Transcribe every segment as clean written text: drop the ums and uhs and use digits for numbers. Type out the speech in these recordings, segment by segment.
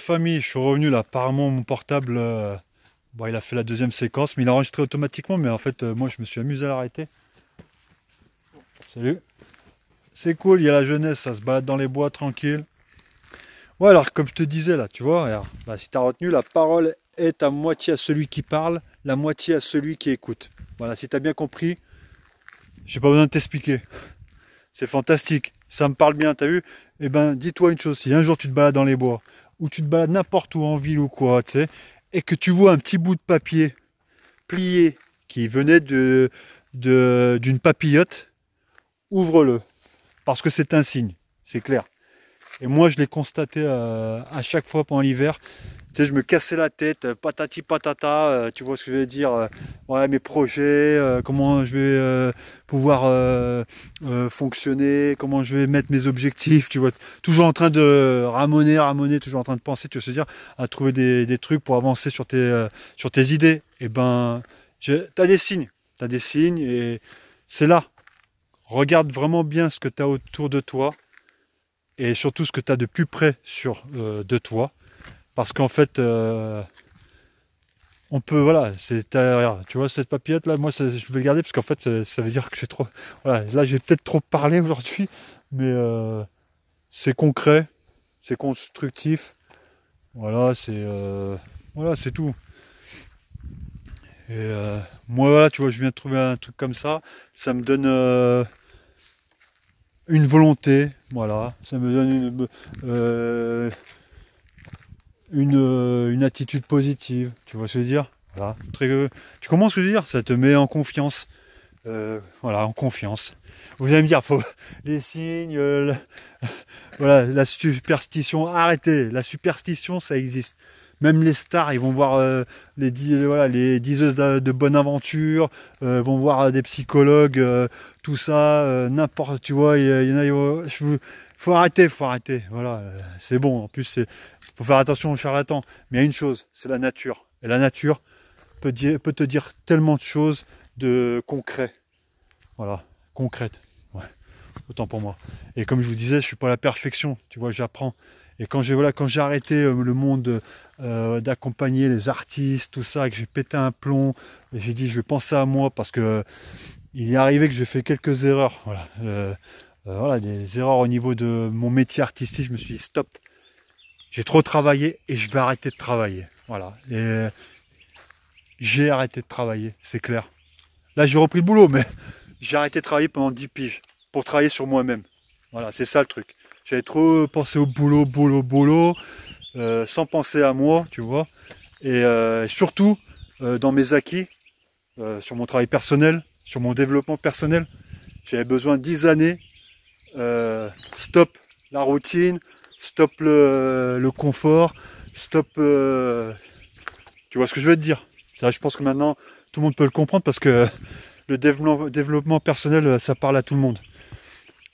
Famille, je suis revenu là, apparemment mon portable, bon, il a fait la deuxième séquence, mais il a enregistré automatiquement, mais en fait moi je me suis amusé à l'arrêter. Salut. C'est cool, il y a la jeunesse, ça se balade dans les bois tranquille. Ouais, alors comme je te disais là, tu vois, regarde, bah, si tu as retenu, la parole est à moitié à celui qui parle, la moitié à celui qui écoute. Voilà, si tu as bien compris, j'ai pas besoin de t'expliquer. C'est fantastique, ça me parle bien, t'as vu? Eh ben, dis-toi une chose, si un jour tu te balades dans les bois, ou tu te balades n'importe où en ville ou quoi, tu sais, et que tu vois un petit bout de papier plié qui venait d'une papillote, ouvre-le, parce que c'est un signe, c'est clair. Et moi, je l'ai constaté à chaque fois pendant l'hiver. Tu sais, je me cassais la tête, patati patata, tu vois ce que je veux dire, ouais, mes projets, comment je vais pouvoir fonctionner, comment je vais mettre mes objectifs, tu vois, toujours en train de ramoner, toujours en train de penser, tu vas se dire, à trouver des trucs pour avancer sur tes idées. Et ben, t'as des signes et c'est là. Regarde vraiment bien ce que tu as autour de toi et surtout ce que tu as de plus près de toi. Parce qu'en fait, on peut, voilà, regarde, tu vois cette papillette là, moi je vais le garder parce qu'en fait ça veut dire que j'ai trop, voilà, là j'ai peut-être trop parlé aujourd'hui, mais c'est concret, c'est constructif, voilà, c'est tout. Et moi voilà, tu vois, je viens de trouver un truc comme ça me donne une volonté, voilà, ça me donne une attitude positive, tu vois ce que je veux dire? Voilà, tu comprends ce que je veux dire? Ça te met en confiance, voilà, en confiance. Vous allez me dire, faut les signes, voilà, la superstition, arrêtez, la superstition, ça existe. Même les stars, ils vont voir voilà, les diseuses de bonne aventure, vont voir des psychologues, tout ça, n'importe, tu vois, il y en a, faut arrêter, voilà, c'est bon. En plus, faut faire attention aux charlatans. Mais il y a une chose, c'est la nature. Et la nature peut te dire tellement de choses de concret, voilà, concrètes. Ouais, autant pour moi. Et comme je vous disais, je suis pas à la perfection, tu vois, j'apprends. Et quand j'ai arrêté le monde d'accompagner les artistes, tout ça, et que j'ai pété un plomb, et j'ai dit je vais penser à moi parce que il est arrivé que j'ai fait quelques erreurs, voilà, voilà, des erreurs au niveau de mon métier artistique. Je me suis dit stop, j'ai trop travaillé et je vais arrêter de travailler, voilà. Et j'ai arrêté de travailler, c'est clair. Là j'ai repris le boulot, mais j'ai arrêté de travailler pendant 10 piges pour travailler sur moi-même. Voilà, c'est ça le truc. J'avais trop pensé au boulot, sans penser à moi, tu vois. Et surtout, dans mes acquis, sur mon travail personnel, sur mon développement personnel, j'avais besoin de 10 années. Stop la routine, stop le confort, stop... tu vois ce que je veux te dire? Ça, je pense que maintenant, tout le monde peut le comprendre parce que le développement personnel, ça parle à tout le monde.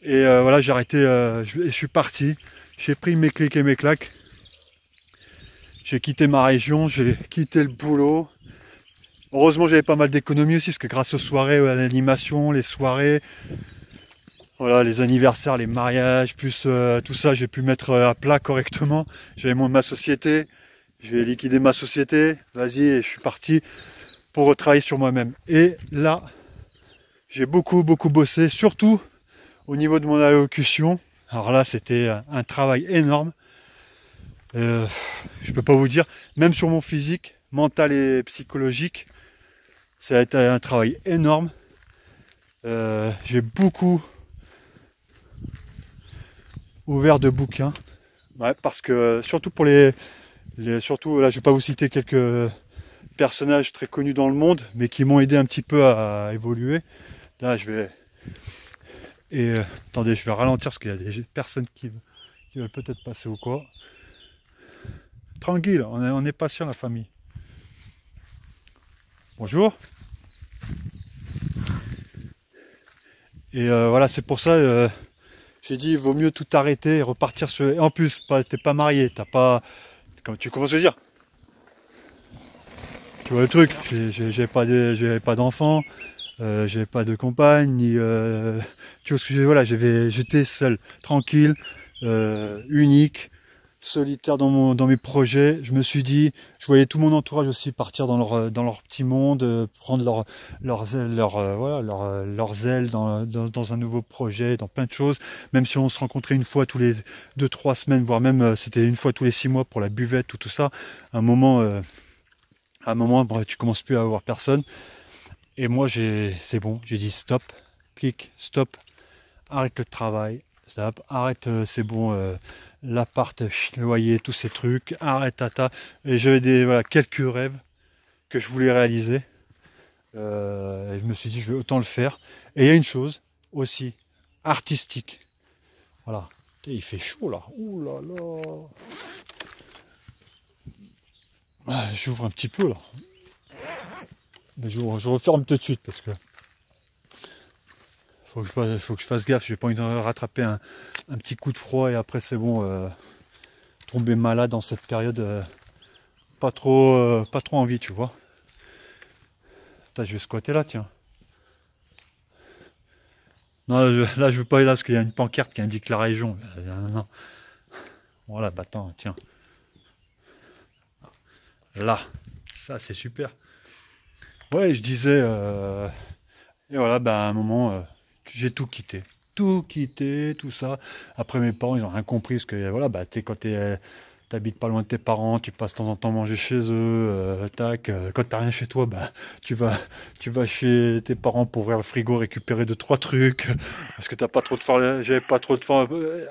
Et voilà, j'ai arrêté, je suis parti, j'ai pris mes clics et mes claques, j'ai quitté ma région, j'ai quitté le boulot. Heureusement, j'avais pas mal d'économies aussi, parce que grâce aux soirées, à l'animation, les soirées, voilà, les anniversaires, les mariages, plus tout ça, j'ai pu mettre à plat correctement. J'avais ma société, j'ai liquidé ma société, vas-y, et je suis parti pour travailler sur moi-même. Et là, j'ai beaucoup bossé, surtout au niveau de mon allocution. Alors là, c'était un travail énorme. Je peux pas vous dire, même sur mon physique, mental et psychologique, ça a été un travail énorme. J'ai beaucoup ouvert de bouquins, ouais, parce que surtout pour surtout là, je vais pas vous citer quelques personnages très connus dans le monde, mais qui m'ont aidé un petit peu à évoluer. Là, je vais attendez, je vais ralentir parce qu'il y a des personnes qui veulent peut-être passer ou quoi. Tranquille, on est patient la famille. Bonjour. Et voilà, c'est pour ça, j'ai dit, il vaut mieux tout arrêter et repartir sur... Et en plus, t'es pas marié, t'as pas... Tu commences à dire? Tu vois le truc, j'avais pas d'enfant, j'avais pas de compagne, ni... tu vois ce que j'ai... Voilà, j'étais seul, tranquille, unique. solitaire dans mes projets. Je me suis dit, je voyais tout mon entourage aussi partir dans leur petit monde, prendre leurs ailes, leurs ailes dans un nouveau projet, dans plein de choses. Même si on se rencontrait une fois tous les 2-3 semaines, voire même c'était une fois tous les 6 mois pour la buvette, tout ça. À un moment, bah, tu commences plus à avoir personne. Et moi, c'est bon, j'ai dit stop, clic, stop, arrête le travail, stop, arrête, c'est bon. L'appart, le loyer, tous ces trucs, arrête tata. Et j'avais quelques rêves que je voulais réaliser. Et je me suis dit, je vais autant le faire. Et il y a une chose aussi artistique. Voilà. Il fait chaud là. Ouh là là. Ah, j'ouvre un petit peu là. Mais je referme tout de suite parce que faut que je fasse gaffe. J'ai pas envie de rattraper un petit coup de froid et après c'est bon. Tomber malade en cette période. Pas trop envie, tu vois. Attends, je vais squatter là, tiens. Non, là, je veux pas aller là parce qu'il y a une pancarte qui indique la région. Non. Voilà, bah attends, tiens. Là, ça c'est super. Ouais, je disais. Et voilà, bah à un moment, j'ai tout quitté. Tout quitté, tout ça. Après, mes parents, ils ont rien compris parce que voilà, bah tu sais, quand t'habites pas loin de tes parents, tu passes de temps en temps manger chez eux, quand t'as rien chez toi, bah tu vas chez tes parents pour ouvrir le frigo, récupérer 2-3 trucs, parce que t'as pas trop de temps, j'avais pas trop de temps,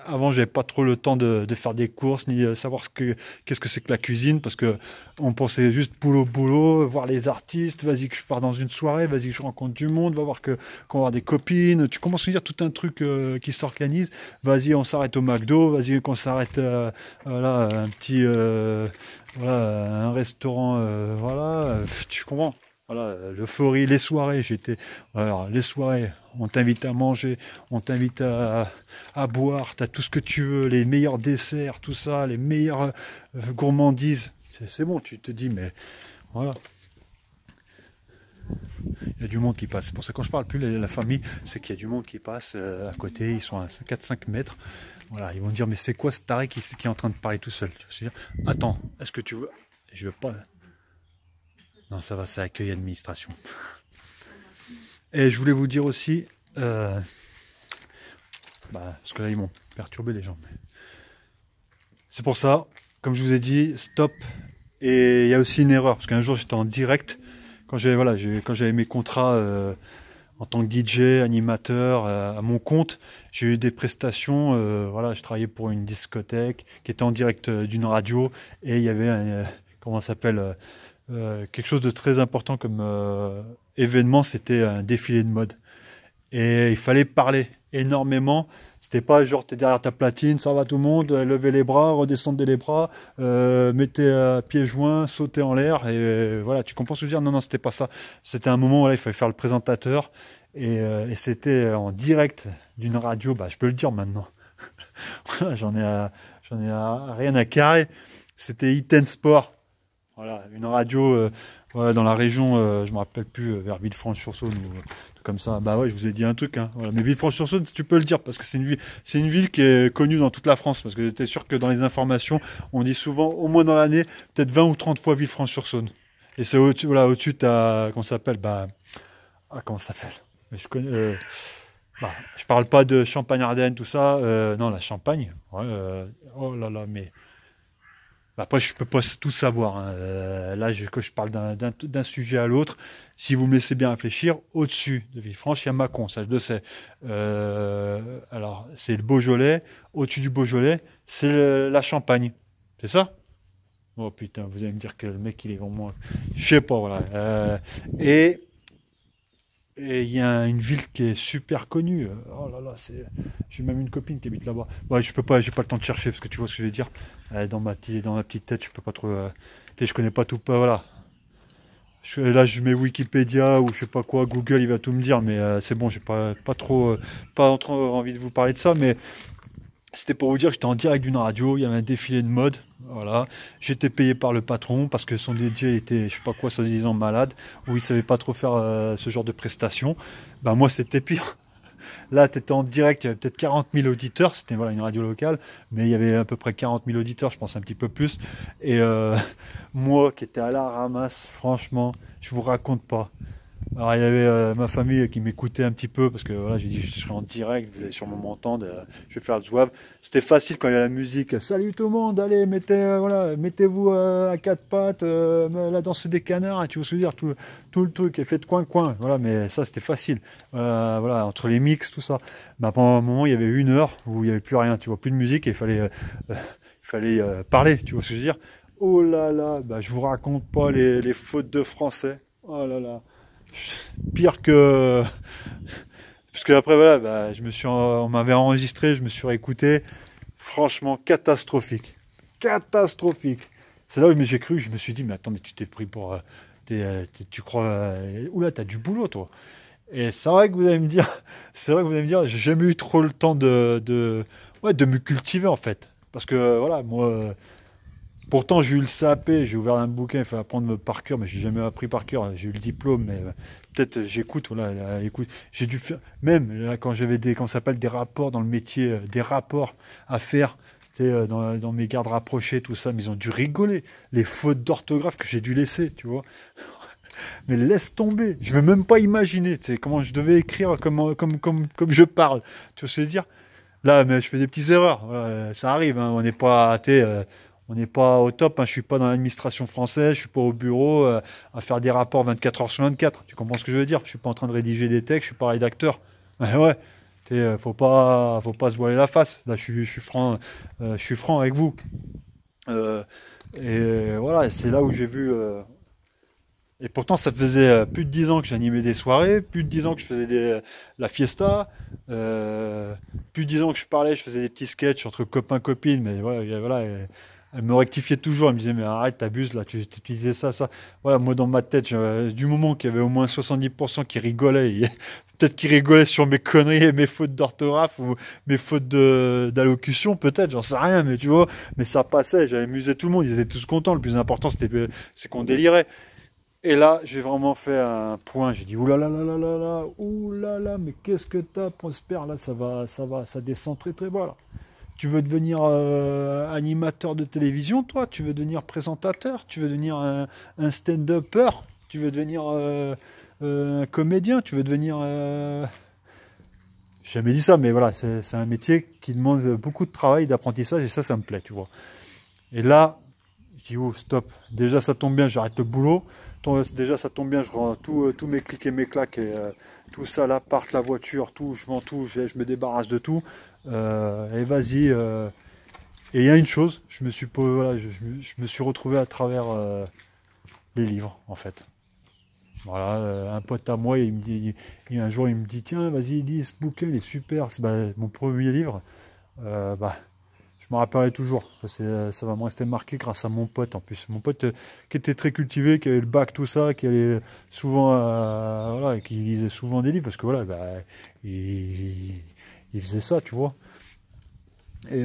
avant j'avais pas trop le temps de faire des courses, ni savoir qu'est-ce que c'est que la cuisine, parce que on pensait juste boulot, voir les artistes, vas-y que je pars dans une soirée, vas-y que je rencontre du monde, va voir qu'on va avoir des copines, tu commences à dire tout un truc qui s'organise, vas-y on s'arrête au McDo, vas-y qu'on s'arrête voilà, un petit un restaurant voilà, tu comprends, voilà, l'euphorie, les soirées, alors les soirées, on t'invite à manger, on t'invite à boire, t'as tout ce que tu veux, les meilleurs desserts, tout ça, les meilleures gourmandises, c'est bon, tu te dis mais voilà. Il y a du monde qui passe. C'est pour ça que quand je parle plus de la famille, c'est qu'il y a du monde qui passe à côté, ils sont à 4-5 mètres. Voilà, ils vont dire mais c'est quoi ce taré qui est en train de parler tout seul? Tu vas dire, attends, est-ce que tu veux? Je veux pas. Non, ça va, c'est accueil administration. Et je voulais vous dire aussi, parce que là ils m'ont perturbé les gens. C'est pour ça, comme je vous ai dit, stop. Et il y a aussi une erreur, parce qu'un jour j'étais en direct, quand j'avais mes contrats en tant que DJ, animateur, à mon compte, j'ai eu des prestations, voilà, je travaillais pour une discothèque qui était en direct d'une radio, et il y avait comment ça s'appelle, quelque chose de très important comme événement, c'était un défilé de mode. Et il fallait parler énormément. C'était pas genre t'es derrière ta platine, ça va tout le monde, levez les bras, redescendez les bras, mettez à pieds joints, sautez en l'air, et voilà, tu comprends ce que je veux dire? Non, c'était pas ça. C'était un moment où il fallait faire le présentateur, et c'était en direct d'une radio, bah je peux le dire maintenant. Voilà, rien à carrer. C'était Iten Sport. Voilà, une radio voilà, dans la région, je me rappelle plus, vers Villefranche-sur-Saône ou comme ça. Bah ouais, je vous ai dit un truc, hein. Voilà. Mais Villefranche-sur-Saône, tu peux le dire parce que c'est une ville qui est connue dans toute la France. Parce que j'étais sûr que dans les informations, on dit souvent, au moins dans l'année, peut-être 20 ou 30 fois Villefranche-sur-Saône. Et c'est au-dessus, voilà, au-dessus, t'as, comment ça s'appelle? Comment ça s'appelle? Mais je connais. Je parle pas de Champagne-Ardenne, tout ça. Non, la Champagne. Ouais, oh là là, mais. Après, je peux pas tout savoir, hein. Là, que je parle d'un sujet à l'autre, si vous me laissez bien réfléchir, au-dessus de Villefranche, il y a Mâcon, ça je le sais. Alors, c'est le Beaujolais. Au-dessus du Beaujolais, c'est la Champagne. C'est ça? Oh putain, vous allez me dire que le mec, il est vraiment... Je sais pas, voilà. Et il y a une ville qui est super connue. Oh là là, j'ai même une copine qui habite là-bas. Ouais, j'ai pas le temps de chercher parce que tu vois ce que je veux dire. Dans ma petite tête, je peux pas trop. Je connais pas tout. Voilà. Là, je mets Wikipédia ou je sais pas quoi, Google, il va tout me dire. Mais c'est bon, j'ai pas trop envie de vous parler de ça. Mais c'était pour vous dire que j'étais en direct d'une radio, il y avait un défilé de mode, voilà. J'étais payé par le patron parce que son DJ était, je sais pas quoi, soi-disant malade, ou il savait pas trop faire ce genre de prestations. Bah moi c'était pire. Là, tu étais en direct, il y avait peut-être 40 000 auditeurs, c'était voilà, une radio locale, mais il y avait à peu près 40 000 auditeurs, je pense un petit peu plus. Et moi qui étais à la ramasse, franchement, je vous raconte pas. Alors il y avait ma famille qui m'écoutait un petit peu parce que voilà, j'ai dit je serai en direct, vous allez sûrement m'entendre, je vais faire le zouave. C'était facile quand il y a la musique. Salut tout le monde, allez voilà, mettez-vous à quatre pattes, la danse des canards, tu vois ce que je veux dire, tout le truc est fait de coin, voilà, mais ça c'était facile. Voilà, entre les mix, tout ça. Mais pendant un moment, il y avait 1 heure où il y avait plus rien, tu vois, plus de musique et il fallait parler, tu vois ce que je veux dire. Oh là là, bah, je vous raconte pas les fautes de français. Oh là là. Pire que parce que après voilà bah, on m'avait enregistré, je me suis réécouté, franchement catastrophique, c'est là où j'ai cru, je me suis dit mais attends, mais tu t'es pris pour tu crois oula, t'as du boulot toi. Et c'est vrai que vous allez me dire j'ai jamais eu trop le temps ouais, de me cultiver en fait, parce que voilà moi pourtant, j'ai eu le CAP, j'ai ouvert un bouquin, il faut apprendre par cœur, mais j'ai jamais appris par cœur. J'ai eu le diplôme, mais peut-être j'écoute, voilà, écoute. J'ai dû faire, même là, quand j'avais comment ça s'appelle, des rapports dans le métier, des rapports à faire, tu sais, dans mes gardes rapprochés, tout ça, mais ils ont dû rigoler. Les fautes d'orthographe que j'ai dû laisser, tu vois. Mais laisse tomber, je ne veux même pas imaginer, tu sais, comment je devais écrire comme je parle. Tu vois ce que je veux dire? Là, mais je fais des petites erreurs, voilà, ça arrive, hein, on n'est pas, on n'est pas au top, hein, je suis pas dans l'administration française, je suis pas au bureau à faire des rapports 24 heures sur 24. Tu comprends ce que je veux dire? Je suis pas en train de rédiger des textes, je suis pas rédacteur. Ouais, faut pas se voiler la face. Là, je suis franc, avec vous. Et voilà, c'est là où j'ai vu. Et pourtant, ça faisait plus de 10 ans que j'animais des soirées, plus de 10 ans que je faisais la fiesta, plus de 10 ans que je parlais, je faisais des petits sketchs entre copains copines, mais voilà. Elle me rectifiait toujours, elle me disait mais arrête, t'abuses là, tu disais ça. Voilà, moi dans ma tête, du moment qu'il y avait au moins 70% qui rigolaient, peut-être qu'ils rigolaient sur mes conneries et mes fautes d'orthographe ou mes fautes d'allocution, peut-être, j'en sais rien, mais tu vois, mais ça passait, j'avais amusé tout le monde, ils étaient tous contents, le plus important c'est qu'on délirait. Et là, j'ai vraiment fait un point, j'ai dit oulala, mais qu'est-ce que t'as, Prosper, là, ça descend très très bas là. Tu veux devenir animateur de télévision, toi? Tu veux devenir présentateur? Tu veux devenir un stand-upper? Tu veux devenir un comédien? Tu veux devenir... J'ai jamais dit ça, mais voilà, c'est un métier qui demande beaucoup de travail, d'apprentissage, et ça me plaît, tu vois. Et là, je dis, oh, stop. Déjà, ça tombe bien, j'arrête le boulot. Déjà, ça tombe bien, je rends tous mes clics et mes claques, et tout ça, l'appart, la voiture, tout, je vends tout, je me débarrasse de tout. Et vas-y. Et il y a une chose, voilà, je me suis retrouvé à travers les livres, en fait. Voilà, un pote à moi, il me dit, un jour, il me dit, tiens, vas-y, lis ce bouquin, il est super. C'est mon premier livre. Je me rappellerai toujours. Ça va me rester marqué grâce à mon pote, en plus. Mon pote qui était très cultivé, qui avait le bac, tout ça, qui allait souvent, voilà, qui lisait souvent des livres, parce que voilà, il faisait ça, tu vois. Et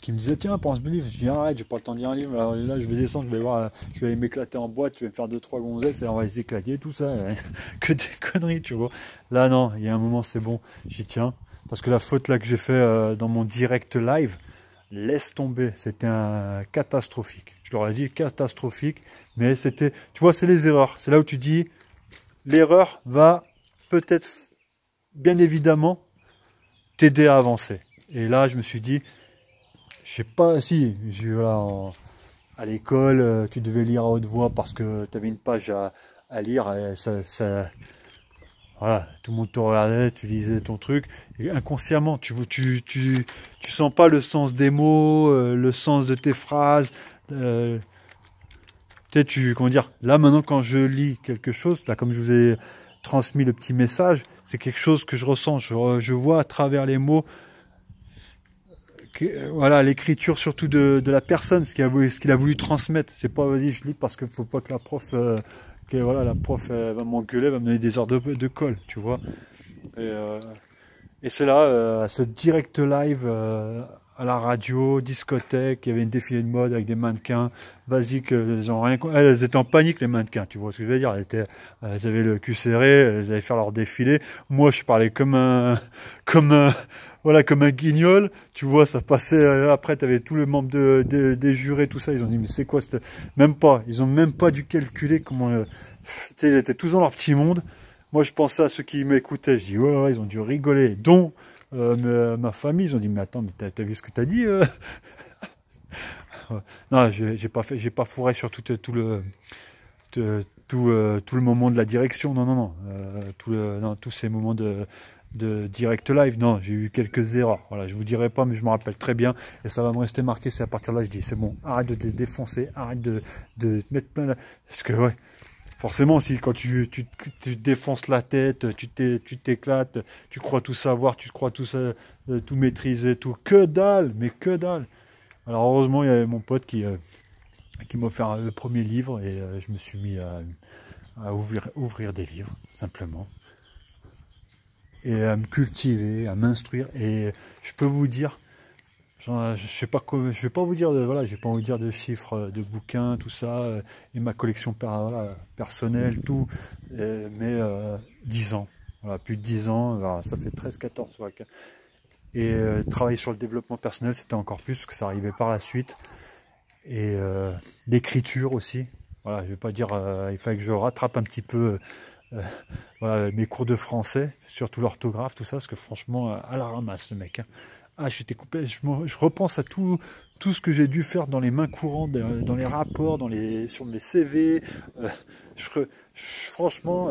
qui me disait tiens, prends ce livre. Je dis arrête, j'ai pas le temps de lire un livre. Alors là, je vais descendre, je vais aller m'éclater en boîte, je vais me faire 2-3 gonzesses et on va les éclater, tout ça. Que des conneries, tu vois. Là, non, il y a un moment, c'est bon. J'y tiens. Parce que la faute là que j'ai fait dans mon direct live, laisse tomber. C'était un catastrophique. Je leur ai dit catastrophique. Mais c'était, tu vois, c'est les erreurs. C'est là où tu dis l'erreur va peut-être, bien évidemment, t'aider à avancer. Et là, je me suis dit, je sais pas, si, voilà, à l'école, tu devais lire à haute voix parce que tu avais une page à lire, et voilà, tout le monde te regardait, tu lisais ton truc, et inconsciemment, tu sens pas le sens des mots, le sens de tes phrases, comment dire, là maintenant quand je lis quelque chose, là comme je vous ai transmis le petit message, c'est quelque chose que je ressens, je vois à travers les mots, voilà, l'écriture surtout de la personne, ce qu'il a voulu transmettre. C'est pas vas-y je lis parce qu'il faut pas que la prof voilà, la prof va m'engueuler, va me donner des heures de colle, tu vois. Et c'est là, à ce direct live à la radio, discothèque, il y avait une défilé de mode avec des mannequins. Vas-y, qu'elles ont rien. Elles étaient en panique, les mannequins, tu vois ce que je veux dire. Elles avaient le cul serré, elles allaient faire leur défilé. Moi, je parlais voilà, comme un guignol. Tu vois, ça passait. Après, tu avais tous les membres des jurés, tout ça. Ils ont dit, mais c'est quoi cette... Même pas. Ils ont même pas dû calculer comment. Tu sais, ils étaient tous dans leur petit monde. Moi, je pensais à ceux qui m'écoutaient. Je dis, ouais, ouais, ils ont dû rigoler. Dont ma famille, ils ont dit, mais attends, mais t'as vu ce que t'as dit Ouais. Non, j'ai pas fourré sur tout le moment de la direction. Non, non, non. Non, tous ces moments de direct live. Non, j'ai eu quelques erreurs. Voilà, je vous dirai pas, mais je me rappelle très bien. Et ça va me rester marqué. C'est à partir de là, je dis, c'est bon, arrête de te défoncer, arrête de te mettre plein. Parce que, ouais. Forcément, si quand tu te défonces la tête, tu t'éclates, tu crois tout savoir, tu crois tout, tout maîtriser, tout. Que dalle, mais que dalle. Alors heureusement, il y avait mon pote qui m'a offert le premier livre et je me suis mis à ouvrir des livres, simplement. Et à me cultiver, à m'instruire. Et je peux vous dire, je sais pas je vais pas vous dire voilà, j'ai pas envie de dire de chiffres, de bouquins, tout ça, et ma collection voilà, personnelle, tout, mais 10 ans, voilà, plus de 10 ans, voilà, ça fait 13-14, voilà. Et travailler sur le développement personnel, c'était encore plus, parce que ça arrivait par la suite. Et l'écriture aussi, voilà, je vais pas dire, il fallait que je rattrape un petit peu voilà, mes cours de français, surtout l'orthographe, tout ça, parce que franchement, à la ramasse, le mec, hein. Ah, j'étais coupé. Je repense à tout ce que j'ai dû faire dans les mains courantes, dans les rapports, sur mes CV. Euh, franchement,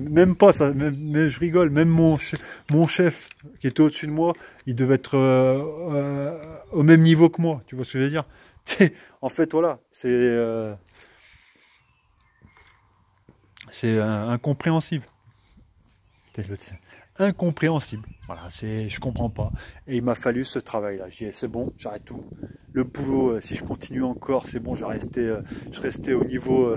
même pas ça. Mais je rigole. Même mon chef, qui était au-dessus de moi, il devait être au même niveau que moi. Tu vois ce que je veux dire? En fait, voilà, c'est incompréhensible. Incompréhensible. Voilà, je comprends pas. Et il m'a fallu ce travail-là. J'ai dit, c'est bon, j'arrête tout. Le boulot, si je continue encore, c'est bon, je restais au niveau.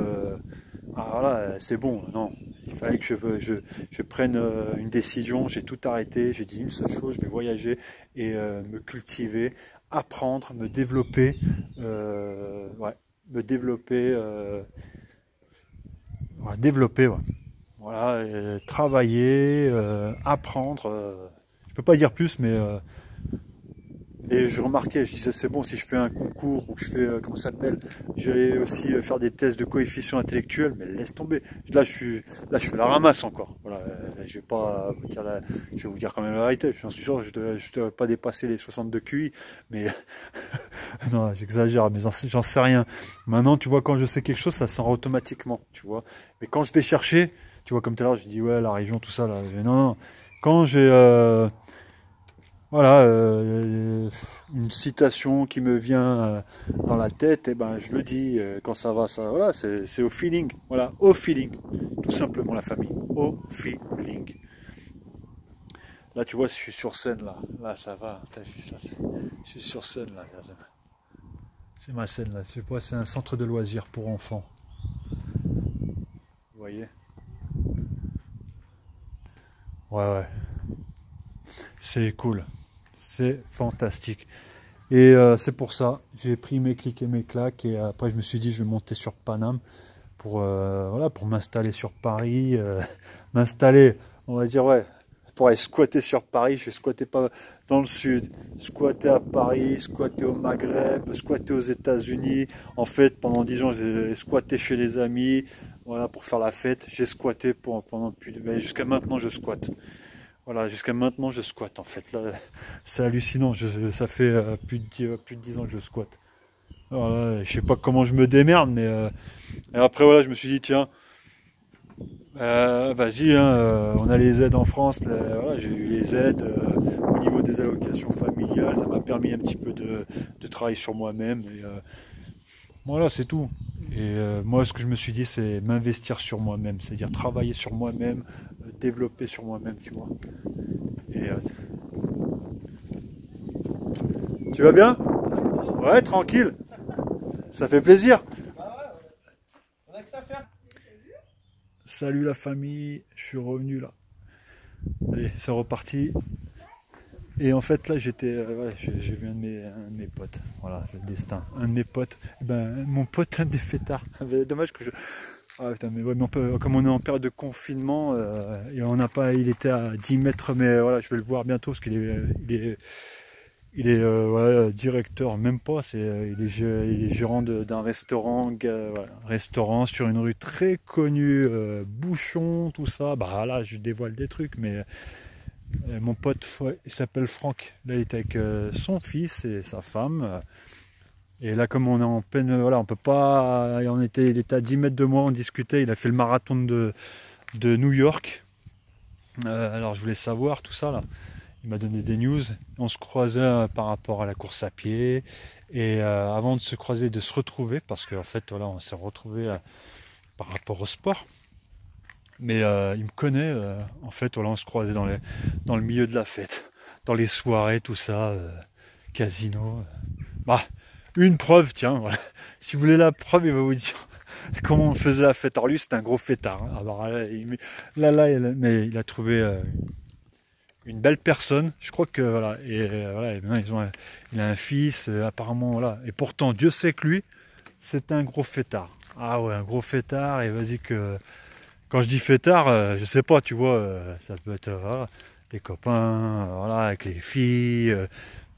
Voilà, c'est bon. Non, il fallait que je prenne une décision. J'ai tout arrêté. J'ai dit une seule chose, je vais voyager et me cultiver, apprendre, me développer. Ouais, me développer. Ouais, développer, ouais. Voilà, travailler, apprendre. Je peux pas dire plus, mais et je remarquais, je disais c'est bon si je fais un concours ou que je fais comment ça s'appelle, j'allais aussi faire des tests de coefficient intellectuel, mais laisse tomber. Là je suis la ramasse encore. Voilà, je vais pas vous dire je vais vous dire quand même la vérité. J'en suis sûr, je dois pas dépasser les 62 QI, mais non, j'exagère, mais j'en sais rien. Maintenant, tu vois, quand je sais quelque chose, ça sort automatiquement, tu vois. Mais quand je vais chercher, tu vois, comme tout à l'heure, je dis ouais, la région, tout ça, là. Non, non. Quand j'ai voilà, une citation qui me vient dans la tête, et ben je le dis quand ça va, ça, voilà, c'est au feeling, voilà, au feeling, tout simplement la famille, au feeling. Là, tu vois, je suis sur scène là ça va, t'as vu ça, je suis sur scène là, c'est ma scène là, c'est un centre de loisirs pour enfants, vous voyez, ouais, c'est cool, c'est fantastique. Et c'est pour ça, j'ai pris mes clics et mes claques et après je me suis dit je vais monter sur Paname pour voilà, pour m'installer sur Paris, m'installer, on va dire ouais, pour aller squatter sur Paris. Je vais squatter pas dans le sud, squatter à Paris, squatter au Maghreb, squatter aux États-Unis. En fait, pendant 10 ans, j'ai squatté chez les amis, voilà, pour faire la fête. J'ai squatté pendant plus de, jusqu'à maintenant je squatte. Voilà, jusqu'à maintenant, je squatte en fait. Là, c'est hallucinant. Ça fait plus de 10 ans que je squatte. Voilà, je sais pas comment je me démerde, mais et après voilà, je me suis dit tiens, vas-y, hein, on a les aides en France. Voilà, j'ai eu les aides au niveau des allocations familiales. Ça m'a permis un petit peu de travailler sur moi-même. Voilà, c'est tout. Et moi, ce que je me suis dit, c'est m'investir sur moi-même, c'est-à-dire travailler sur moi-même, développer sur moi-même, tu vois. Et, tu vas bien? Ouais, tranquille. Ça fait plaisir. Salut la famille, je suis revenu là. Allez, c'est reparti. Et en fait là j'étais, ouais, j'ai vu un de mes potes, voilà le destin, un de mes potes, eh ben, mon pote un des fêtards, dommage que je... Ah putain, mais ouais, mais comme on est en période de confinement, et on n'a pas, il était à 10 mètres, mais voilà, je vais le voir bientôt parce qu'il est, ouais, directeur, même pas, il est gérant d'un restaurant, voilà, restaurant sur une rue très connue, bouchon, tout ça. Bah là, je dévoile des trucs, mais mon pote, il s'appelle Franck. Là, il était avec son fils et sa femme. Et là, comme on est en peine, voilà, on peut pas. Il était à 10 mètres de moi, on discutait. Il a fait le marathon de New York. Alors, je voulais savoir tout ça là. Il m'a donné des news. On se croisait par rapport à la course à pied. Et avant de se croiser, de se retrouver, parce qu'en fait, voilà, on s'est retrouvé par rapport au sport. Mais il me connaît. En fait, voilà, on se croisait dans le milieu de la fête, dans les soirées, tout ça, casino. Bah, une preuve, tiens, voilà. Si vous voulez la preuve, il va vous dire comment on faisait la fête. Alors lui, c'est un gros fêtard. Hein. Alors mais il a trouvé une belle personne. Je crois que voilà. Et voilà, et maintenant, il a un fils, apparemment, voilà. Et pourtant, Dieu sait que lui, c'est un gros fêtard. Ah ouais, un gros fêtard. Et vas-y que quand je dis fêtard, je sais pas, tu vois, ça peut être voilà, les copains, voilà, avec les filles.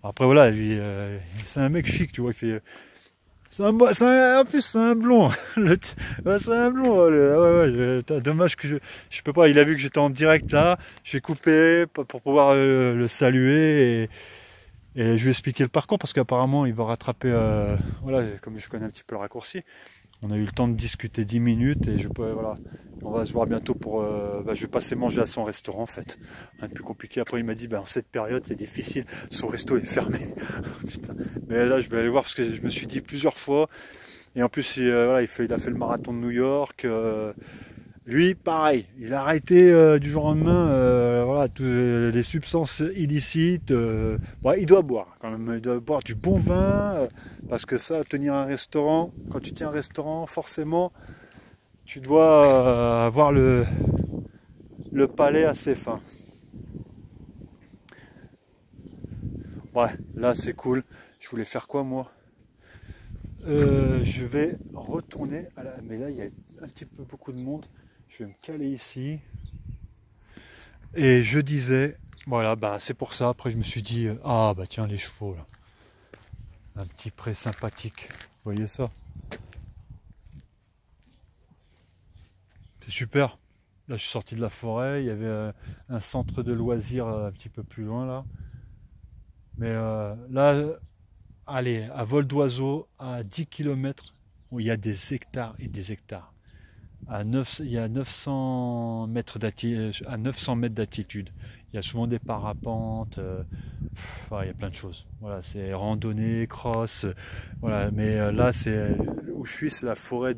Après voilà, lui, c'est un mec chic, tu vois, il fait. En plus c'est un blond. Ouais, c'est un blond. Ouais, ouais, dommage que je peux pas. Il a vu que j'étais en direct là. Je vais couper pour pouvoir le saluer et je vais expliquer le parcours parce qu'apparemment il va rattraper. Voilà, comme je connais un petit peu le raccourci. On a eu le temps de discuter 10 minutes et voilà, on va se voir bientôt pour. Je vais passer manger à son restaurant en fait. Rien de plus compliqué. Après il m'a dit en cette période c'est difficile, son resto est fermé. Putain. Mais là je vais aller voir parce que je me suis dit plusieurs fois. Et en plus voilà, il a fait le marathon de New York. Lui, pareil, il a arrêté du jour au lendemain voilà, les substances illicites. Bon, il doit boire quand même, il doit boire du bon vin, parce que ça, tenir un restaurant, quand tu tiens un restaurant, forcément, tu dois avoir le palais assez fin. Ouais, là c'est cool. Je voulais faire quoi moi? Je vais retourner à la... Mais là, il y a un petit peu beaucoup de monde. Je vais me caler ici. Et je disais, voilà, c'est pour ça. Après, je me suis dit, ah bah tiens, les chevaux là. Un petit pré sympathique. Vous voyez ça? C'est super. Là, je suis sorti de la forêt. Il y avait un centre de loisirs un petit peu plus loin là. Mais là, allez, à vol d'oiseau, à 10 km, où il y a des hectares et des hectares. Il y a 900 mètres d'altitude. Il y a souvent des parapentes, il y a plein de choses. Voilà, c'est randonnée, cross, voilà. Mais là, c'est où je suis, c'est la forêt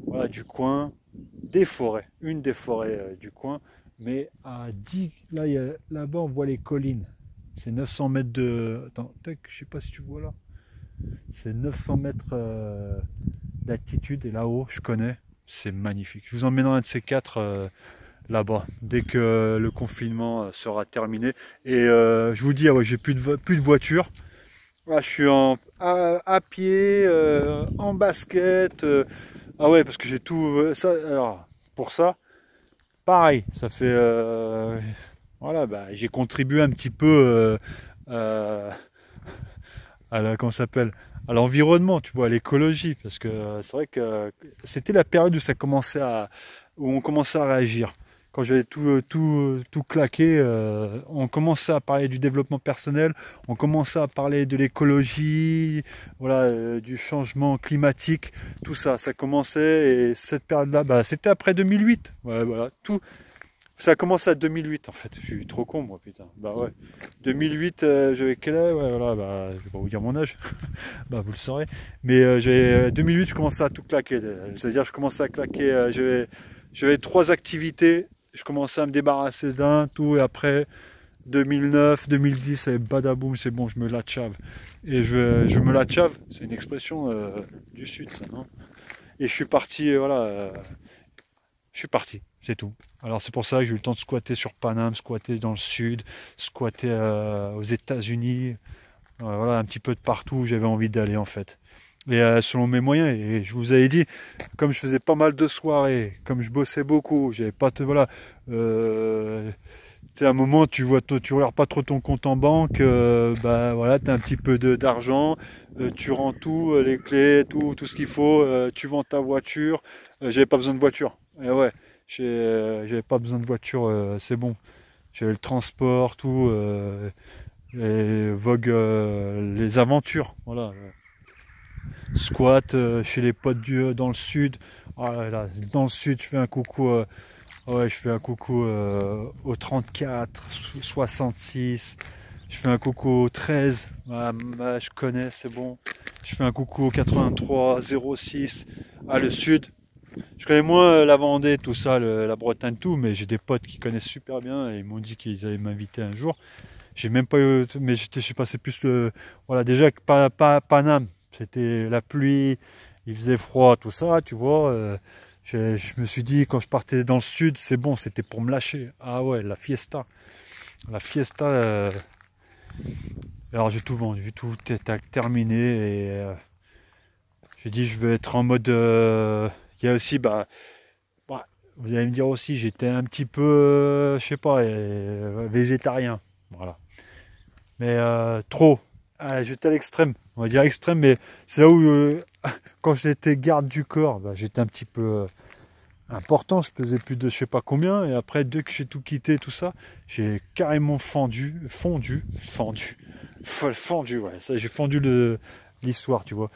voilà, du coin, des forêts, une des forêts du coin. Mais à 10, là-bas, on voit les collines. C'est 900 mètres de. Attends, tac, je sais pas si tu vois là. C'est 900 mètres d'altitude et là-haut, je connais. C'est magnifique. Je vous emmène dans un de ces quatre là-bas, dès que le confinement sera terminé. Et je vous dis, ouais, j'ai plus de voiture. Là, je suis à pied, en basket. Ah ouais, parce que j'ai tout ça. Alors, pour ça, pareil, ça fait... voilà, j'ai contribué un petit peu comment ça s'appelle, à l'environnement, tu vois, à l'écologie, parce que c'est vrai que c'était la période où on commençait à réagir. Quand j'avais tout claqué, on commençait à parler du développement personnel, on commençait à parler de l'écologie, voilà, du changement climatique, tout ça, ça commençait, et cette période-là, c'était après 2008, ouais, voilà, tout. Ça a commencé à 2008 en fait, je suis trop con moi putain. Bah ouais. 2008, j'avais quel âge? Ouais, voilà, je vais pas vous dire mon âge, vous le saurez. Mais 2008, je commençais à tout claquer. C'est-à-dire, je commençais à claquer, j'avais 3 activités, je commençais à me débarrasser d'un, tout, et après 2009, 2010, c'est badaboum, c'est bon, je me la tchave. Et je me la tchave, c'est une expression du sud ça, non? Et je suis parti, voilà. je suis parti, c'est tout. Alors c'est pour ça que j'ai eu le temps de squatter sur Paname, squatter dans le sud, squatter aux États-Unis, voilà, un petit peu de partout où j'avais envie d'aller en fait. Et selon mes moyens, et je vous avais dit, comme je faisais pas mal de soirées, comme je bossais beaucoup, j'avais pas de, voilà, c'est un moment tu vois, tu regardes pas trop ton compte en banque, bah voilà, t'as un petit peu d'argent, tu rends tout, les clés, tout ce qu'il faut, tu vends ta voiture, j'avais pas besoin de voiture. Et ouais, j'avais pas besoin de voiture, c'est bon. J'avais le transport, tout, et vogue les aventures, voilà. Squat chez les potes dans le sud. Oh là là, dans le sud, je fais un coucou. Ouais, je fais un coucou au 34, 66. Je fais un coucou au 13. Je connais, c'est bon. Je fais un coucou au 83, 06. Ah, le sud. Je connais moins la Vendée, tout ça, la Bretagne, tout, mais j'ai des potes qui connaissent super bien et ils m'ont dit qu'ils allaient m'inviter un jour. J'ai même pas eu, mais j'ai passé plus le, voilà, déjà Paname, c'était la pluie, il faisait froid, tout ça, tu vois. Je me suis dit quand je partais dans le sud, c'est bon, c'était pour me lâcher. Ah ouais, la fiesta. Alors j'ai tout vendu, tout est terminé et j'ai dit je vais être en mode. Il y a aussi, bah, vous allez me dire aussi, j'étais un petit peu, je sais pas, végétarien, voilà. Mais trop. Ah, j'étais à l'extrême, on va dire extrême, mais c'est là où, quand j'étais garde du corps, bah, j'étais un petit peu important, je pesais plus de je sais pas combien, et après, dès que j'ai tout quitté, tout ça, j'ai carrément fendu, ouais, ça, j'ai fendu l'histoire, tu vois,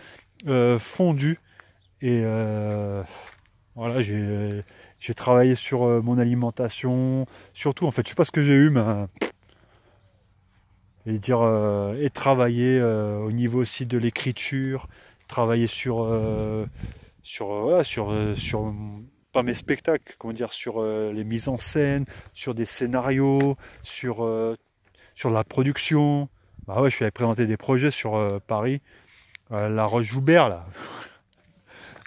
fondu, et voilà, j'ai travaillé sur mon alimentation, surtout, en fait, je sais pas ce que j'ai eu, mais et dire et travailler au niveau aussi de l'écriture, travailler sur pas mes spectacles, comment dire, sur les mises en scène, sur des scénarios, sur la production. Bah ouais, je suis allé présenter des projets sur Paris, La Roche-Joubert là.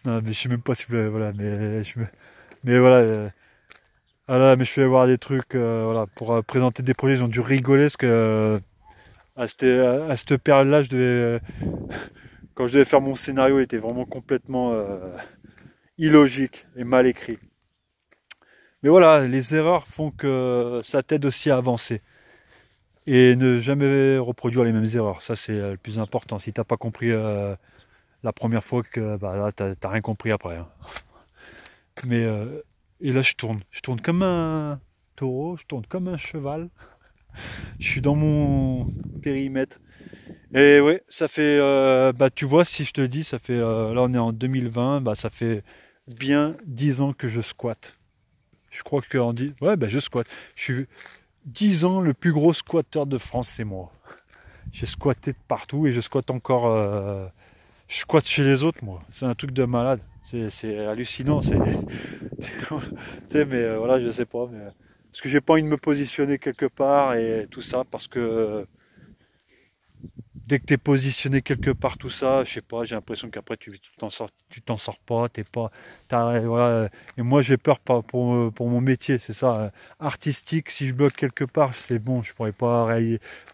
Non, mais je sais même pas si voilà, mais voilà. Voilà, mais je suis allé voir des trucs, voilà, pour présenter des projets, ils ont dû rigoler parce que à cette période-là, quand je devais faire mon scénario, il était vraiment complètement illogique et mal écrit. Mais voilà, les erreurs font que ça t'aide aussi à avancer. Et ne jamais reproduire les mêmes erreurs. Ça, c'est le plus important. Si t'as pas compris la première fois, que bah, là, t'as rien compris après. Hein. Mais et là, je tourne. Je tourne comme un taureau, je tourne comme un cheval. Je suis dans mon périmètre. Et ouais, ça fait, bah tu vois, si je te dis, ça fait, là on est en 2020, bah ça fait bien 10 ans que je squatte. Je crois que en 10, ouais, bah je squatte. Je suis 10 ans, le plus gros squatteur de France, c'est moi. J'ai squatté de partout et je squatte encore, je squatte chez les autres, moi. C'est un truc de malade. C'est hallucinant, tu sais, mais voilà, je sais pas, mais parce que j'ai pas envie de me positionner quelque part et tout ça, parce que dès que tu es positionné quelque part, tout ça, je sais pas, j'ai l'impression qu'après tu t'en sors pas, t'es pas, voilà. Et moi j'ai peur pour mon métier, c'est ça, artistique. Si je bloque quelque part, c'est bon, je pourrais pas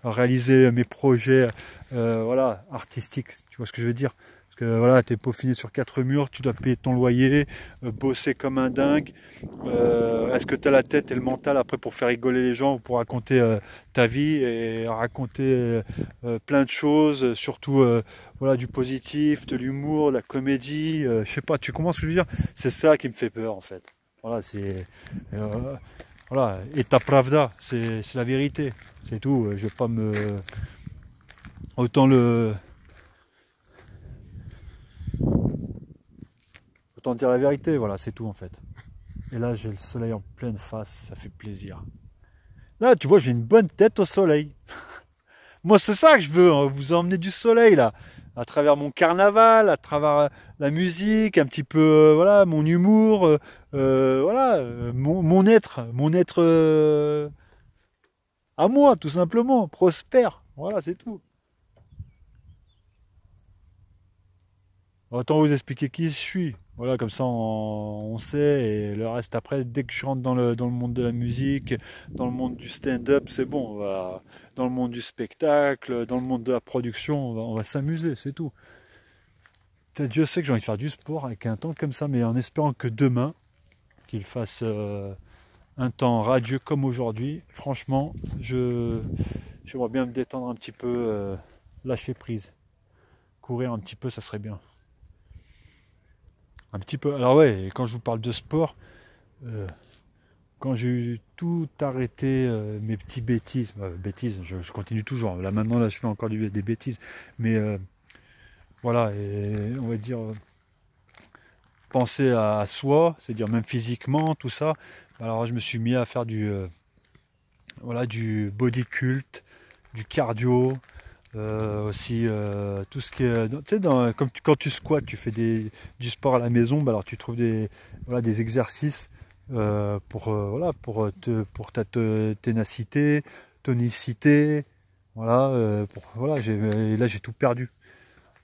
réaliser mes projets, voilà, artistiques. Tu vois ce que je veux dire? Parce que voilà, t'es peaufiné sur 4 murs, tu dois payer ton loyer, bosser comme un dingue. Est-ce que tu as la tête et le mental après pour faire rigoler les gens ou pour raconter ta vie et raconter plein de choses, surtout voilà, du positif, de l'humour, de la comédie, je sais pas, tu comprends ce que je veux dire? C'est ça qui me fait peur en fait. Voilà, c'est voilà, et ta pravda, c'est la vérité, c'est tout. Je vais pas me autant le autant dire la vérité, voilà, c'est tout en fait. Et là, j'ai le soleil en pleine face, ça fait plaisir. Là, tu vois, j'ai une bonne tête au soleil. Moi, c'est ça que je veux, hein, vous emmener du soleil, là. À travers mon carnaval, à travers la musique, un petit peu, voilà, mon humour, voilà, mon être à moi, tout simplement, prospère. Voilà, c'est tout. Autant vous expliquer qui je suis. Voilà, comme ça on sait, et le reste après, dès que je rentre dans le monde de la musique, dans le monde du stand-up, c'est bon, dans le monde du spectacle, dans le monde de la production, on va s'amuser, c'est tout. Dieu sait que j'ai envie de faire du sport avec un temps comme ça, mais en espérant que demain, qu'il fasse un temps radieux comme aujourd'hui, franchement, j'aimerais bien me détendre un petit peu, lâcher prise. Courir un petit peu, ça serait bien. Un petit peu. Alors ouais, et quand je vous parle de sport, quand j'ai eu tout arrêté, mes petits bêtises, je continue toujours. Là maintenant, là, je fais encore des bêtises, mais voilà, et on va dire penser à soi, c'est-à-dire même physiquement, tout ça. Alors je me suis mis à faire du body cult, du cardio, aussi tout ce qui est, tu sais, quand tu squattes, tu fais du sport à la maison, bah alors tu trouves des exercices pour ta ténacité, tonicité, voilà, et là j'ai tout perdu.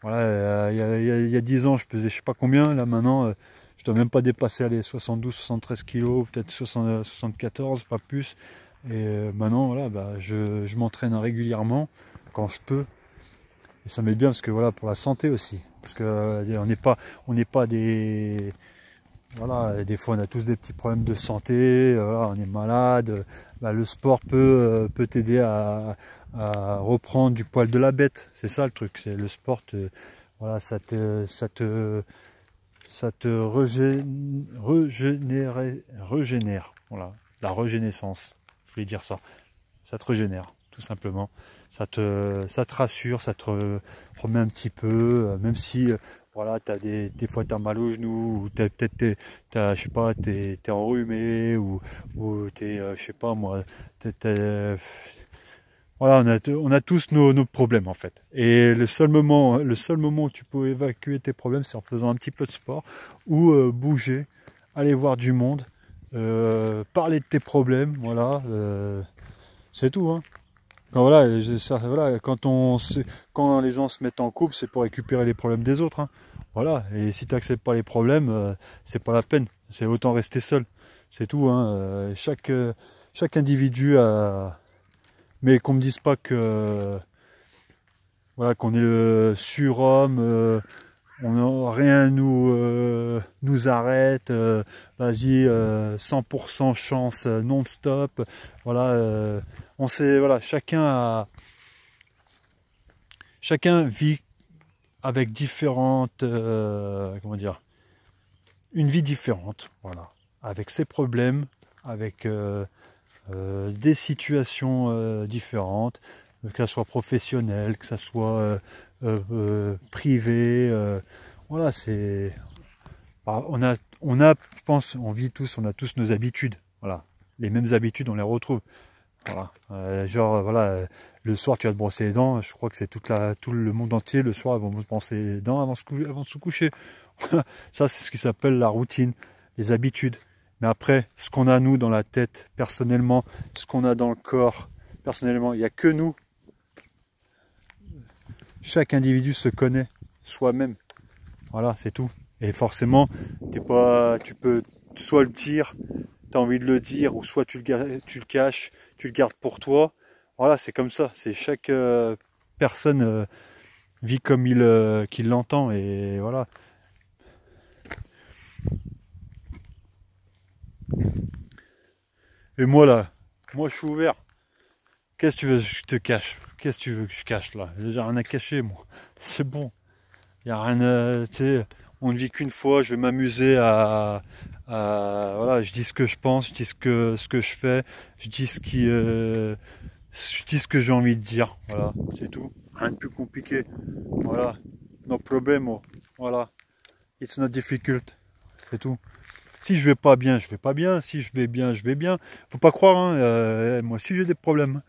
Voilà, il y a 10 ans je pesais je sais pas combien, là maintenant je dois même pas dépasser les 72-73 kilos, peut-être 74, pas plus. Et maintenant voilà, bah, je m'entraîne régulièrement quand je peux. Et ça m'aide bien parce que voilà, pour la santé aussi. Parce que on n'est pas des. Voilà, des fois on a tous des petits problèmes de santé, voilà, on est malade. Bah, le sport peut t'aider à reprendre du poil de la bête. C'est ça le truc. C'est le sport, voilà, ça te régénère. Voilà, la régénérescence. Je voulais dire ça. Ça te régénère, tout simplement. Ça te rassure, ça te remet un petit peu, même si voilà, des fois tu as mal au genou, ou je sais pas, t'es enrhumé, ou t'es, je sais pas moi, voilà, on a tous nos problèmes en fait. Et le seul moment où tu peux évacuer tes problèmes, c'est en faisant un petit peu de sport, ou bouger, aller voir du monde, parler de tes problèmes, voilà, c'est tout, hein. Quand les gens se mettent en couple, c'est pour récupérer les problèmes des autres, hein. Voilà. Et si tu n'acceptes pas les problèmes, c'est pas la peine. C'est autant rester seul. C'est tout, hein. Chaque individu a. Mais qu'on me dise pas que voilà, qu'on est le surhomme, rien nous arrête. Vas-y, 100% chance non-stop. Voilà, on sait, voilà, chacun vit avec différentes, comment dire, une vie différente, voilà, avec ses problèmes, avec des situations différentes, que ça soit professionnel, que ça soit privé, voilà, c'est, je pense, on vit tous, on a tous nos habitudes, voilà, les mêmes habitudes, on les retrouve. Voilà. Voilà, le soir tu vas te brosser les dents, je crois que c'est tout le monde entier, le soir ils vont se brosser les dents avant de se coucher. Ça c'est ce qui s'appelle la routine, les habitudes. Mais après, ce qu'on a nous dans la tête, personnellement, ce qu'on a dans le corps, personnellement, il n'y a que nous. Chaque individu se connaît soi-même. Voilà, c'est tout. Et forcément, tu peux soit le dire, tu as envie de le dire, ou soit tu le caches, tu le gardes pour toi. Voilà, c'est comme ça. C'est chaque personne vit comme qu'il l'entend, et voilà. Et moi là, moi je suis ouvert. Qu'est-ce que tu veux que je te cache? Qu'est-ce que tu veux que je cache là? J'ai rien à cacher moi. C'est bon. Il n'y a rien à, tu sais, on ne vit qu'une fois, je vais m'amuser voilà, je dis ce que je pense, je dis ce que je fais, je dis ce que j'ai envie de dire, voilà, c'est tout. Rien de plus compliqué, voilà, no problemo, voilà, it's not difficult, c'est tout. Si je vais pas bien, je vais pas bien, si je vais bien, je vais bien. Faut pas croire, hein, moi aussi j'ai des problèmes.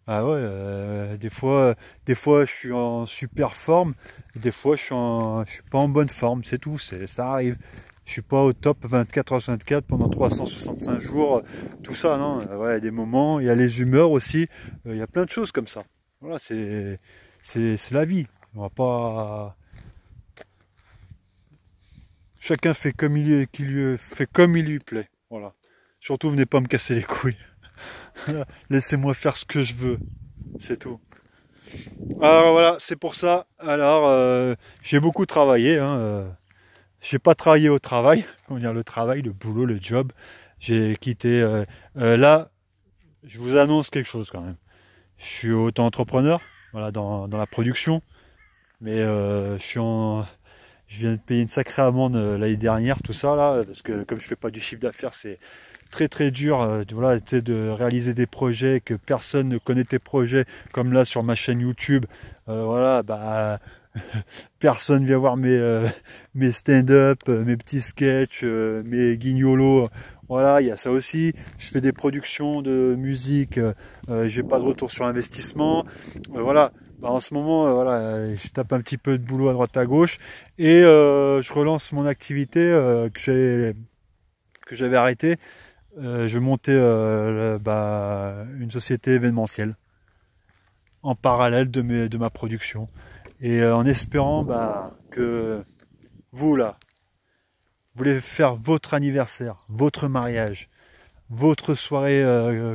Ah ouais, des fois je suis en super forme, des fois je suis pas en bonne forme, c'est tout, ça arrive. Je suis pas au top 24 h 24 pendant 365 jours, tout ça, non. Ouais, il y a des moments, il y a les humeurs aussi, il y a plein de choses comme ça. Voilà, c'est la vie. On va pas. Chacun fait comme fait comme il lui plaît. Voilà. Surtout, venez pas me casser les couilles. Laissez-moi faire ce que je veux. C'est tout. Alors voilà, c'est pour ça. Alors, j'ai beaucoup travaillé. Hein, j'ai pas travaillé au travail. Comment dire, le travail, le boulot, le job. J'ai quitté. Là, je vous annonce quelque chose quand même. Je suis auto-entrepreneur, voilà, dans la production. Mais je viens de payer une sacrée amende l'année dernière, tout ça là, parce que comme je fais pas du chiffre d'affaires, c'est très très dur voilà, de réaliser des projets que personne ne connaît tes projets, comme là sur ma chaîne YouTube. Voilà, bah personne vient voir mes stand-up, mes petits sketchs, mes guignolos. Voilà, il y a ça aussi. Je fais des productions de musique, j'ai pas de retour sur investissement. Voilà. Bah, en ce moment, voilà, je tape un petit peu de boulot à droite à gauche et je relance mon activité que j'avais arrêtée. Je montais une société événementielle en parallèle de ma production et en espérant que vous là, vous voulez faire votre anniversaire, votre mariage, votre soirée,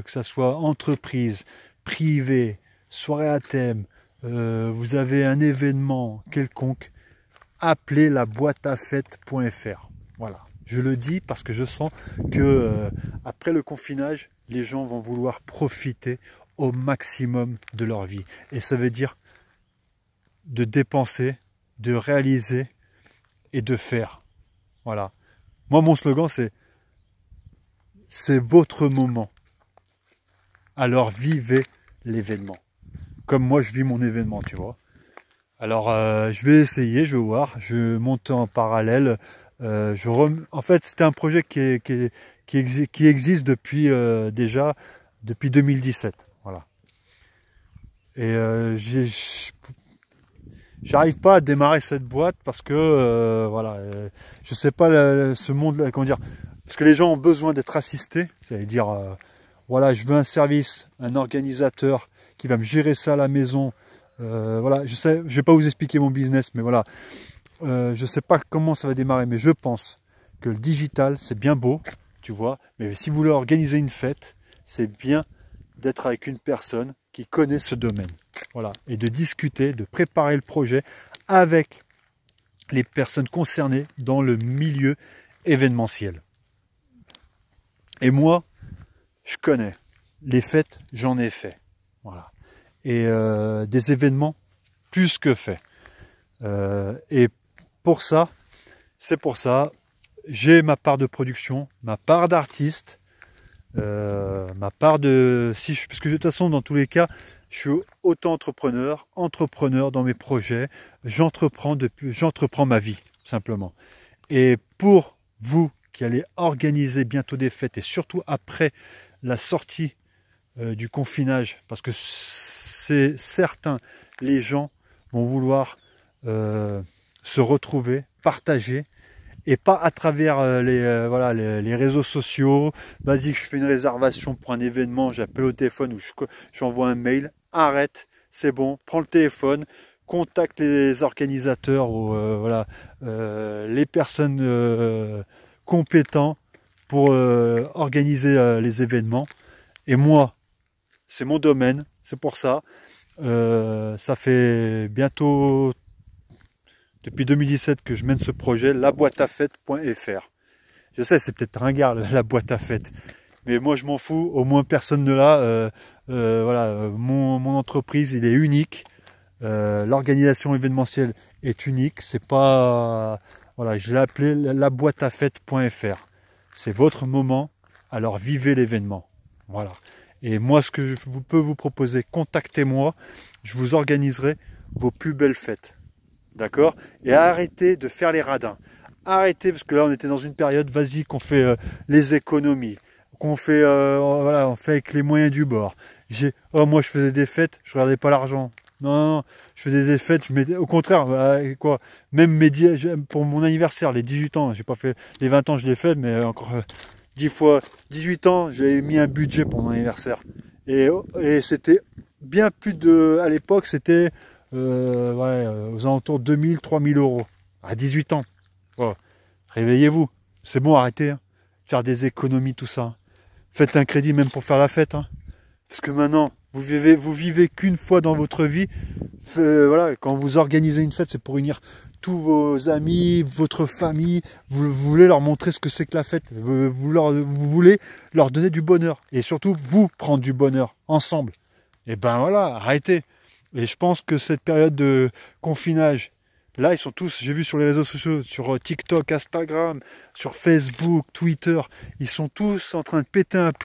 que ça soit entreprise, privée, soirée à thème. Vous avez un événement quelconque, appelez la boîte à fête.fr. Voilà. Je le dis parce que je sens que après le confinage, les gens vont vouloir profiter au maximum de leur vie. Et ça veut dire de dépenser, de réaliser et de faire. Voilà. Moi, mon slogan, c'est votre moment. Alors vivez l'événement. Comme moi je vis mon événement, tu vois. Alors je vais essayer, je vais voir, je monte en parallèle. En fait, c'était un projet qui existe depuis déjà depuis 2017. Voilà. Et j'arrive pas à démarrer cette boîte parce que voilà, je sais pas ce monde-là, comment dire, parce que les gens ont besoin d'être assistés. C'est-à-dire, voilà, je veux un service, un organisateur qui va me gérer ça à la maison. Voilà, je vais pas vous expliquer mon business, mais voilà, je sais pas comment ça va démarrer, mais je pense que le digital, c'est bien beau, tu vois, mais si vous voulez organiser une fête, c'est bien d'être avec une personne qui connaît ce domaine. Voilà, et de discuter, de préparer le projet avec les personnes concernées dans le milieu événementiel. Et moi, je connais les fêtes, j'en ai fait. Voilà. Et des événements plus que fait. Et c'est pour ça, j'ai ma part de production, ma part d'artiste, ma part de... parce que de toute façon, dans tous les cas, je suis auto-entrepreneur, entrepreneur dans mes projets, j'entreprends ma vie, simplement. Et pour vous qui allez organiser bientôt des fêtes, et surtout après la sortie du confinage, parce que c'est certain, les gens vont vouloir se retrouver, partager, et pas à travers les réseaux sociaux. Vas-y, je fais une réservation pour un événement, j'appelle au téléphone ou j'envoie un mail. Arrête, c'est bon, prends le téléphone, contacte les organisateurs ou les personnes compétentes pour organiser les événements. Et moi, c'est mon domaine, c'est pour ça. Ça fait bientôt depuis 2017 que je mène ce projet, laboîteafête.fr. Je sais, c'est peut-être ringard la boîte à fête, mais moi je m'en fous, au moins personne ne l'a. Voilà, mon entreprise, il est unique. L'organisation événementielle est unique. C'est pas, voilà, je l'ai appelé laboîteafête.fr. C'est votre moment, alors vivez l'événement. Voilà. Et moi, ce que je peux vous proposer, contactez-moi, je vous organiserai vos plus belles fêtes. D'accord? Et arrêtez de faire les radins. Arrêtez, parce que là, on était dans une période, vas-y, qu'on fait les économies, qu'on fait, voilà, on fait avec les moyens du bord. Moi, je faisais des fêtes, je regardais pas l'argent. Non, non, non, je faisais des fêtes, au contraire, quoi, même pour mon anniversaire, les 18 ans, j'ai pas fait, les 20 ans, je l'ai fait, mais encore 10 fois 18 ans, j'ai mis un budget pour mon anniversaire. Et c'était bien plus à l'époque, c'était aux alentours de 2000, 3000 euros à 18 ans. Voilà. réveillez-vous. C'est bon, arrêtez. Hein. Faire des économies, tout ça. Faites un crédit même pour faire la fête. Hein. Parce que maintenant, vous vivez qu'une fois dans votre vie. Voilà, quand vous organisez une fête, c'est pour unir tous vos amis, votre famille. Vous voulez leur montrer ce que c'est que la fête. Vous voulez leur donner du bonheur. Et surtout, vous prendre du bonheur ensemble. Et ben voilà, arrêtez. Et je pense que cette période de confinage, là, ils sont tous, j'ai vu sur les réseaux sociaux, sur TikTok, Instagram, sur Facebook, Twitter, ils sont tous en train de péter un